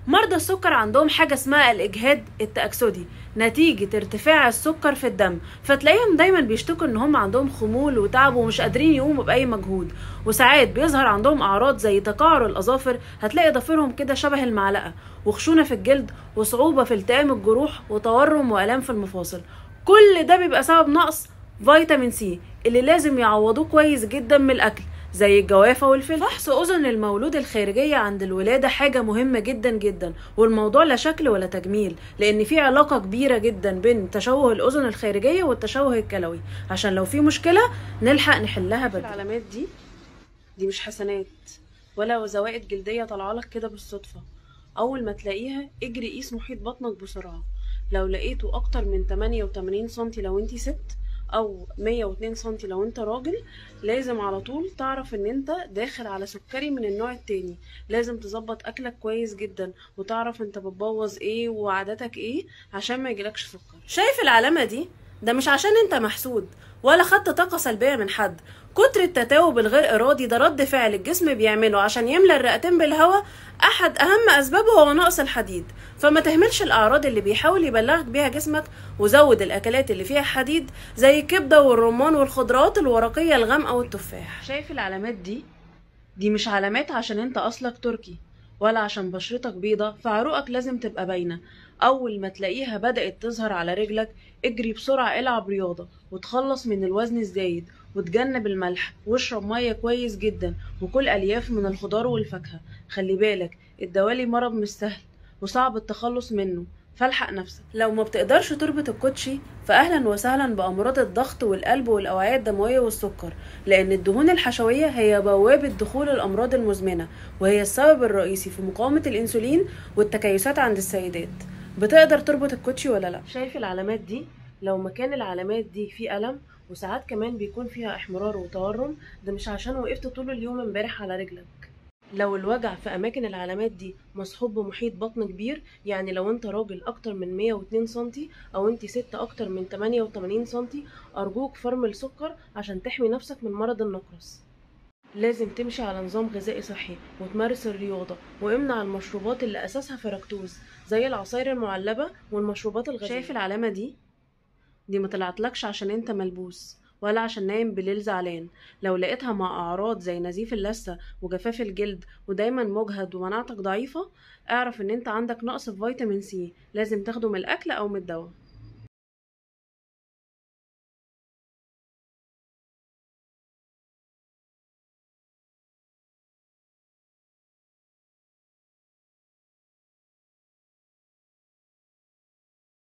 مرضى السكر عندهم حاجة اسمها الإجهاد التأكسدي نتيجة ارتفاع السكر في الدم، فتلاقيهم دايما بيشتكوا ان هم عندهم خمول وتعب ومش قادرين يقوموا بأي مجهود، وساعات بيظهر عندهم أعراض زي تقعر الأظافر، هتلاقي ضفيرهم كده شبه المعلقة، وخشونة في الجلد، وصعوبة في التئام الجروح، وتورم وآلام في المفاصل. كل ده بيبقى سبب نقص فيتامين سي اللي لازم يعوضوه كويس جدا من الأكل زي الجوافة والفلفل. فحص أذن المولود الخارجية عند الولادة حاجة مهمة جدا جدا، والموضوع لا شكل ولا تجميل، لأن في علاقة كبيرة جدا بين تشوه الأذن الخارجية والتشوه الكلوي، عشان لو في مشكلة نلحق نحلها بدري. العلامات دي مش حسنات ولا زوائد جلدية طالعالك كده بالصدفة. أول ما تلاقيها اجري قيس محيط بطنك بسرعة. لو لقيته أكتر من 88 سنتي لو انتي ست، او 102 سنتي لو انت راجل، لازم على طول تعرف ان انت داخل على سكري من النوع التاني. لازم تظبط اكلك كويس جدا، وتعرف انت بتبوظ ايه وعاداتك ايه عشان ما يجيلكش سكر. شايف العلامة دي؟ ده مش عشان انت محسود ولا خدت طاقة سلبية من حد. كتر التتاوب الغير ارادي ده رد فعل الجسم بيعمله عشان يملى الرئتين بالهواء. احد اهم اسبابه هو نقص الحديد، فما تهملش الاعراض اللي بيحاول يبلغك بيها جسمك، وزود الاكلات اللي فيها حديد زي الكبده والرمان والخضروات الورقيه الغامقه والتفاح. شايف العلامات دي مش علامات عشان انت اصلك تركي ولا عشان بشرتك بيضة فعروقك لازم تبقى باينة. اول ما تلاقيها بدأت تظهر على رجلك اجري بسرعة العب رياضة وتخلص من الوزن الزايد، وتجنب الملح، واشرب مية كويس جدا، وكل الياف من الخضار والفاكهة. خلي بالك الدوالي مرض مش سهل وصعب التخلص منه، فالحق نفسك. لو ما بتقدرش تربط الكوتشي فاهلا وسهلا بامراض الضغط والقلب والاوعيه الدمويه والسكر، لان الدهون الحشويه هي بوابه دخول الامراض المزمنه، وهي السبب الرئيسي في مقاومه الانسولين والتكيسات عند السيدات. بتقدر تربط الكوتشي ولا لا؟ شايف العلامات دي؟ لو مكان العلامات دي فيه ألم وساعات كمان بيكون فيها احمرار وتورم، ده مش عشان وقفت طول اليوم امبارح على رجلك. لو الوجع في اماكن العلامات دي مصحوب بمحيط بطن كبير، يعني لو انت راجل اكتر من 102 سنتي او انت ست اكتر من 88 سنتي، ارجوك فرمل سكر عشان تحمي نفسك من مرض النقرس. لازم تمشي على نظام غذائي صحي وتمارس الرياضة، وامنع المشروبات اللي اساسها فركتوز زي العصاير المعلبة والمشروبات الغازية. شايف العلامة دي ما طلعتلكش عشان انت ملبوس ولا عشان نايم بالليل زعلان. لو لقيتها مع اعراض زي نزيف اللثه وجفاف الجلد ودايما مجهد ومناعتك ضعيفه، اعرف ان انت عندك نقص في فيتامين سي، لازم تاخده من الاكل او من الدواء.